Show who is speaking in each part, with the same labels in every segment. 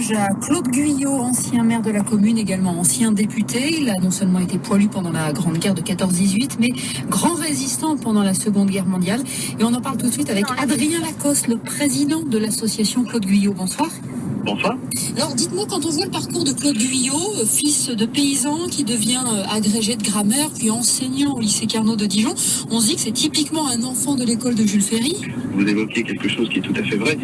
Speaker 1: hommage à Claude Guyot, ancien maire de la commune, également ancien député. Il a non seulement été poilu pendant la Grande Guerre de 14-18, mais grand résistant pendant la Seconde Guerre mondiale. Et on en parle tout de suite avec Adrien Lacoste, le président de l'association Claude Guyot. Bonsoir.
Speaker 2: Bonsoir.
Speaker 1: Alors dites-moi, quand on voit le parcours de Claude Guyot, fils de paysan qui devient agrégé de grammaire, puis enseignant au lycée Carnot de Dijon, on se dit que c'est typiquement un enfant de l'école de Jules Ferry.
Speaker 2: Vous évoquez quelque chose qui est tout à fait vrai.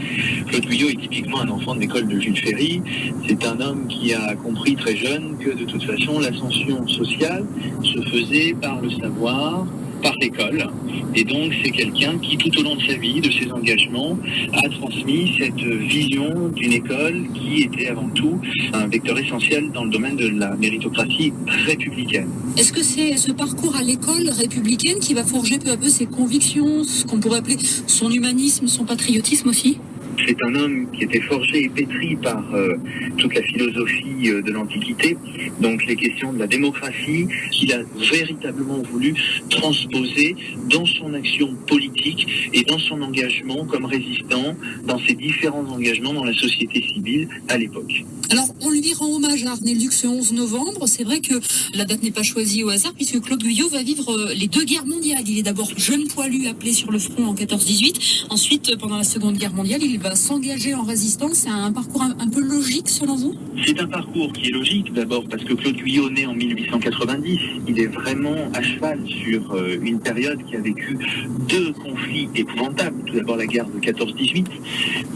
Speaker 2: Claude Guyot est typiquement un enfant de l'école de Jules Ferry. C'est un homme qui a compris très jeune que de toute façon l'ascension sociale se faisait par le savoir, par l'école. Et donc c'est quelqu'un qui tout au long de sa vie, de ses engagements, a transmis cette vision d'une école qui était avant tout un vecteur essentiel dans le domaine de la méritocratie républicaine.
Speaker 1: Est-ce que c'est ce parcours à l'école républicaine qui va forger peu à peu ses convictions, ce qu'on pourrait appeler son humanisme, son patriotisme aussi ?
Speaker 2: C'est un homme qui était forgé et pétri par toute la philosophie de l'Antiquité, donc les questions de la démocratie qu'il a véritablement voulu transposer dans son action politique et dans son engagement comme résistant, dans ses différents engagements dans la société civile à l'époque.
Speaker 1: Alors, on lui rend hommage à Arnay-le-Duc ce 11 novembre. C'est vrai que la date n'est pas choisie au hasard, puisque Claude Guyot va vivre les deux guerres mondiales. Il est d'abord jeune poilu appelé sur le front en 14-18. Ensuite, pendant la Seconde Guerre mondiale, il va s'engager en résistance. C'est un parcours un peu logique, selon vous ?
Speaker 2: C'est un parcours qui est logique, d'abord parce que Claude Guyot, né en 1890, il est vraiment à cheval sur une période qui a vécu deux conflits épouvantables. Tout d'abord la guerre de 14-18,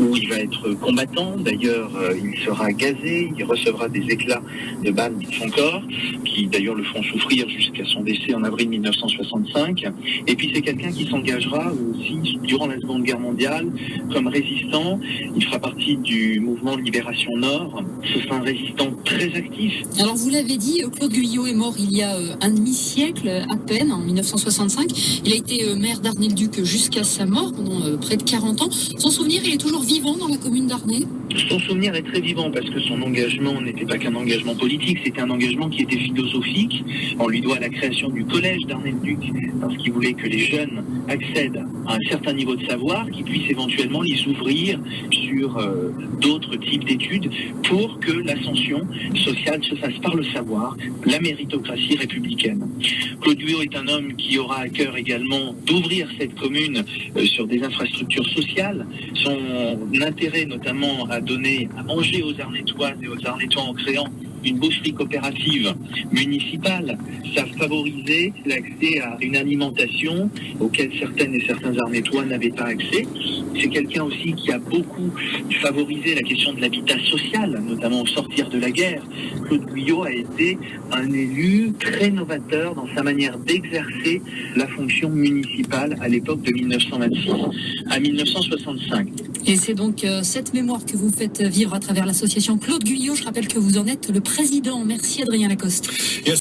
Speaker 2: où il va être combattant. D'ailleurs, il sera gazé, il recevra des éclats de balles de son corps, qui d'ailleurs le font souffrir jusqu'à son décès en avril 1965. Et puis c'est quelqu'un qui s'engagera aussi durant la Seconde Guerre mondiale comme résistant. Il fera partie du mouvement Libération Nord. Ce sera un résistant très actif.
Speaker 1: Alors vous l'avez dit, Claude Guyot est mort il y a un demi-siècle à peine, en 1965. Il a été maire d'Arnay-le-Duc jusqu'à sa mort, pendant près de 40 ans. Son souvenir, il est toujours vivant dans la commune d'Arnay ?
Speaker 2: Son souvenir est très vivant parce que son engagement n'était pas qu'un engagement politique, c'était un engagement qui était philosophique. On lui doit la création du collège d'Arnay-le-Duc parce qu'il voulait que les jeunes accèdent à un certain niveau de savoir qui puisse éventuellement les ouvrir sur d'autres types d'études pour que l'ascension sociale se fasse par le savoir, la méritocratie républicaine. Claude Guyot est un homme qui aura à cœur également d'ouvrir cette commune sur des infrastructures sociales. Son intérêt notamment à donner à manger aux Arnétoises et aux Arnétois en créant une boucherie coopérative municipale, ça favorisait l'accès à une alimentation auquel certaines et certains Arnétois n'avaient pas accès. C'est quelqu'un aussi qui a beaucoup favorisé la question de l'habitat social, notamment au sortir de la guerre. Claude Guyot a été un élu très novateur dans sa manière d'exercer la fonction municipale à l'époque de 1926 à 1965.
Speaker 1: Et c'est donc cette mémoire que vous faites vivre à travers l'association Claude Guyot. Je rappelle que vous en êtes le président. Merci Adrien Lacoste.